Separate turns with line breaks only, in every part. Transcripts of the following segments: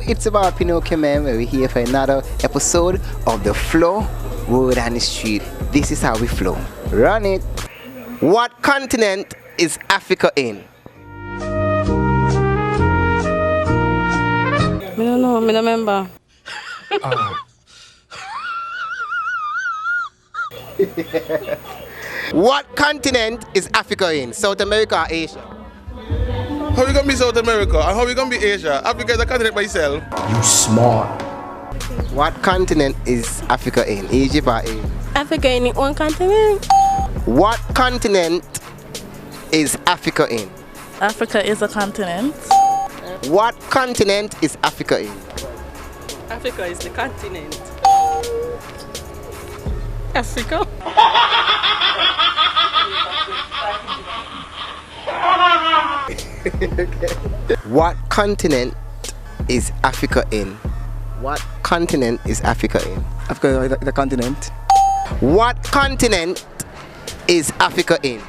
it's about Pinocchio Man, where we're here for another episode of The Flow, Word on the Street. This is how we flow. Run it. What continent is Africa in?
I don't know, I don't remember.
What continent is Africa in? South America or Asia?
How we gonna be South America? And how we gonna be Asia? Africa is a continent by itself.
You smart.
What continent is Africa in? Egypt or Asia?
Africa in its own continent.
What continent is Africa in?
Africa is a continent.
What continent is Africa in?
Africa is the continent. Africa.
What continent is Africa in? What continent is Africa in?
Africa is the continent.
What continent is Africa in?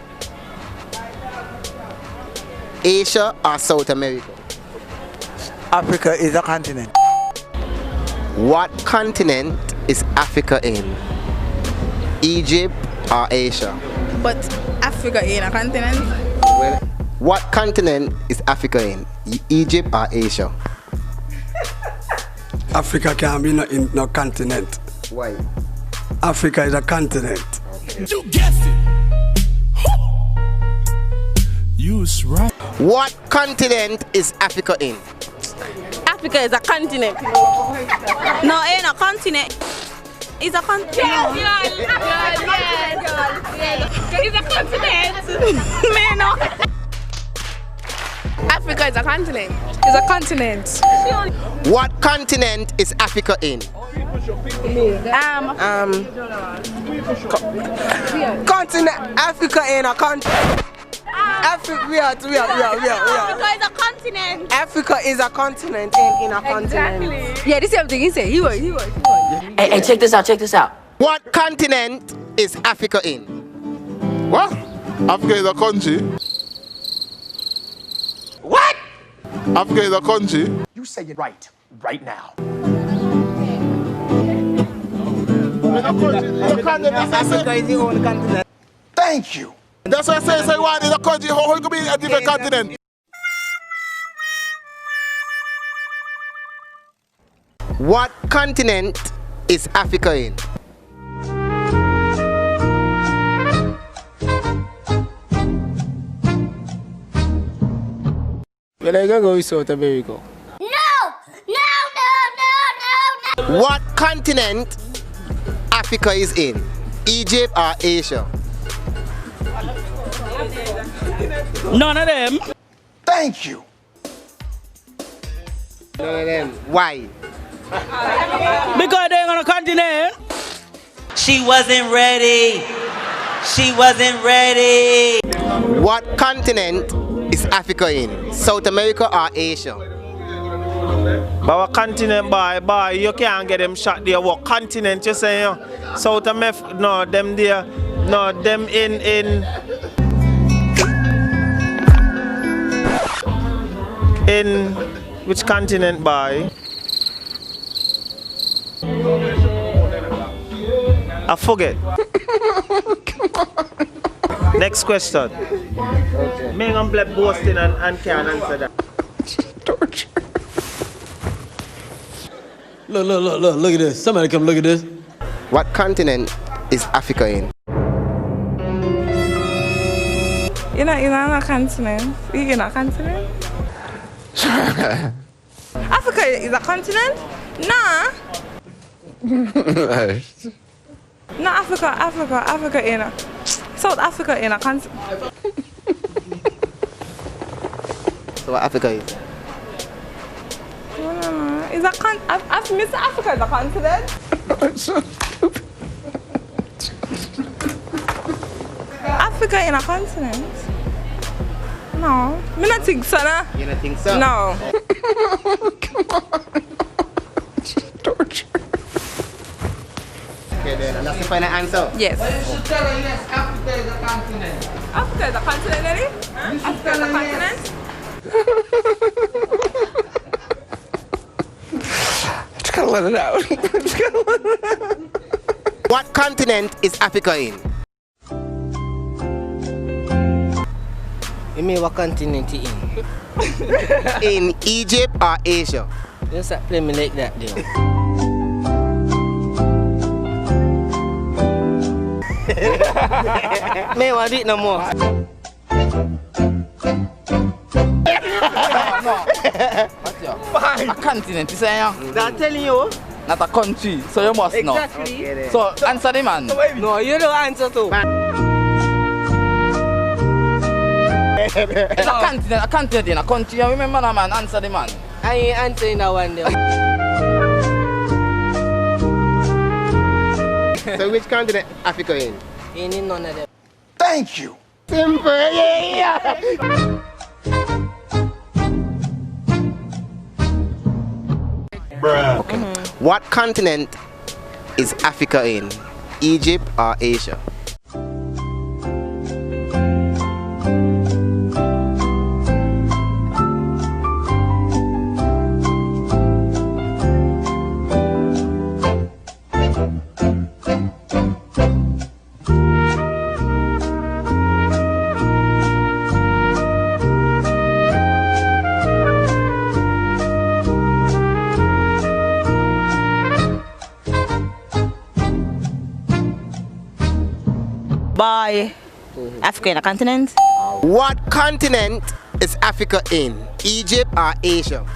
Asia or South America?
Africa is a continent.
What continent is Africa in? Egypt or Asia?
But Africa is a continent.
Well, what continent is Africa in? Egypt or Asia?
Africa can't be no continent.
Why?
Africa is a continent.
You guessed it. You was right.
What continent is Africa in?
Africa is a continent.
No, it ain't a continent. It's a continent.
It's a continent. Man, no. Africa is a continent. It's a continent.
What continent is Africa in?
Continent. Africa in a continent. Africa is
a continent.
Africa is a continent in a continent.
Yeah, this is everything he said. He was.
Hey, check this out.
What continent is Africa in?
What? Africa is a country.
What?
Africa is a country.
You say it right now.
Africa is the only continent.
Thank you.
That's why I say one is a country. How it could be a different continent?
What continent is Africa in?
Well, I go with South America.
No.
What continent Africa is in? Egypt or Asia?
None of them.
Thank you.
None of them. Why?
Because they're on a continent.
She wasn't ready.
What continent is Africa in? South America or Asia?
But what continent, boy, you can't get them shot there. What continent you say? South America? No, them there. No, them in which continent, boy? I forget. Next question. Okay. Me gonna play boasting and can't answer that.
Torture. Look at this. Somebody come look at this.
What continent is Africa in?
You're not a continent. You're not a continent? Africa is a continent? Nah. No, Africa in a South Africa in a continent.
So what Africa is?
Is a Mr. Africa is a continent? Africa in a continent? No, I don't think so. Nah.
You don't think so?
No.
Come on. Torture.
Okay, then that's the final answer.
Yes.
But you should tell her yes, Africa is a continent.
Africa is a continent, Nelly? Africa is a continent?
Just gotta let it out.
What continent is Africa in?
You mean what continent he in?
In Egypt or Asia?
You start playing me like that, deal. Man, want it no more.
A continent, you say?
I'm telling you.
Not a country, so you must know.
Exactly.
So answer the man.
No, you don't answer too.
It's a continent in a country. You remember that, man? Answer the man.
I ain't answering that one there.
So which continent Africa in?
Ain't in none of them.
Thank you.
Simple, yeah.
Bruh.
Okay. What continent is Africa in? Egypt or Asia?
By Africa in a continent.
What continent is Africa in? Egypt or Asia?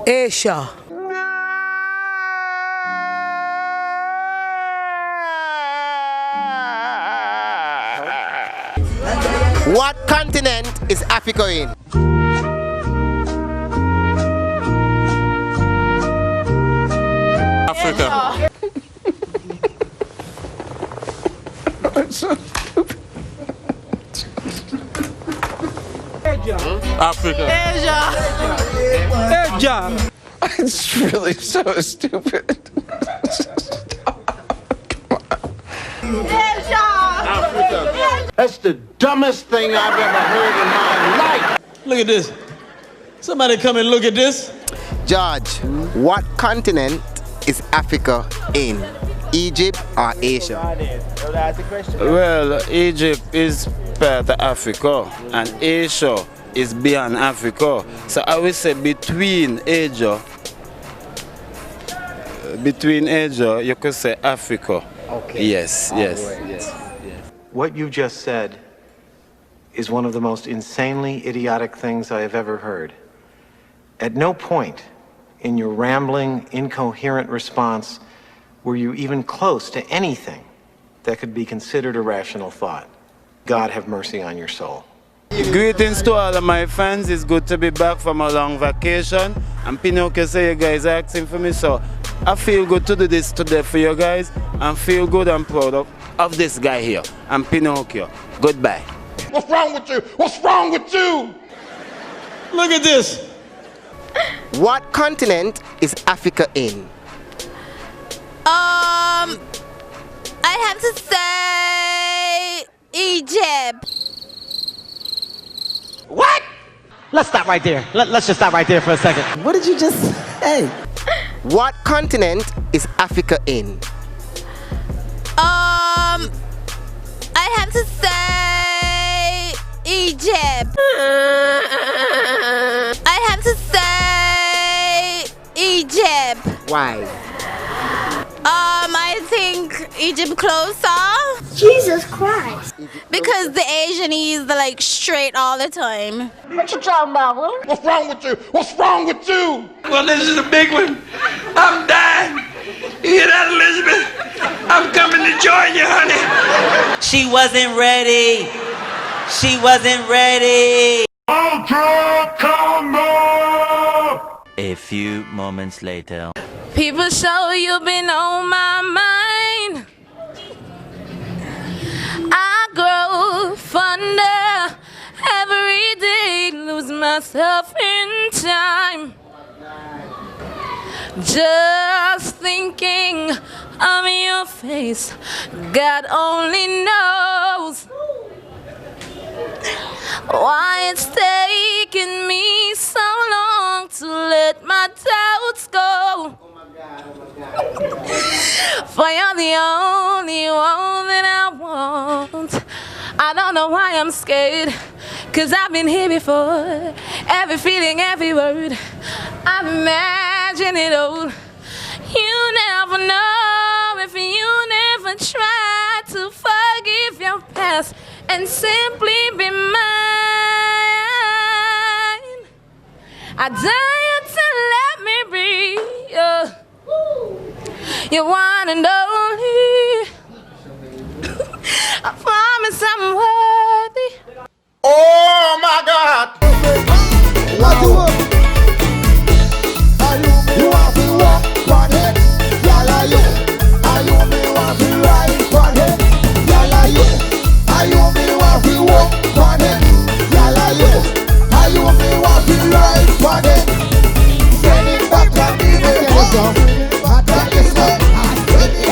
Asia.
What continent is Africa in?
Africa.
It's so stupid.
Africa.
Asia.
It's really so stupid. Africa.
That's the dumbest thing I've ever heard in my life.
Look at this. Somebody come and look at this.
George, what continent is Africa in? Egypt or Asia?
Well, Egypt is part of Africa and Asia is beyond Africa. So I would say between Asia, you could say Africa.
Okay.
Yes.
What you just said is one of the most insanely idiotic things I have ever heard. At no point in your rambling, incoherent response were you even close to anything that could be considered a rational thought. God have mercy on your soul.
Greetings to all of my fans. It's good to be back from a long vacation. And Pinocchio say you guys are asking for me, so I feel good to do this today for you guys. And feel good and proud of this guy here. I'm Pinocchio. Goodbye.
What's wrong with you? What's wrong with you?
Look at this.
What continent is Africa in?
I'd have to say Egypt.
What? Let's stop right there. Let's just stop right there for a second.
What did you just say?
What continent is Africa in?
I'd have to say Egypt. I'd have to say Egypt.
Why?
I think Egypt closer.
Jesus Christ.
Because the Asianese are like straight all the time.
What you talking about, Will?
What's wrong with you? What's wrong with you?
Well, this is a big one. I'm dying. You hear that, Elizabeth? I'm coming to join you, honey.
She wasn't ready. She wasn't ready.
Ultra Combo!
A few moments later.
People show you've been on my mind. I grow fonder every day, lose myself in time. Just thinking of your face, God only knows why it's taking me so long to let my doubts go. For you're the only one that I want. I don't know why I'm scared, 'cause I've been here before. Every feeling, every word, I've imagined it all. You never know if you never try to forgive your past and simply be mine. I dare you to let me be your one and only. I promise I'm worthy.
Oh my God! What you want? You want to walk on it? Yalla you. Are you me want to ride on it? Yalla you. Are you me want to walk on it? Yalla you. Are you me want to ride on it? Send it back on me, baby.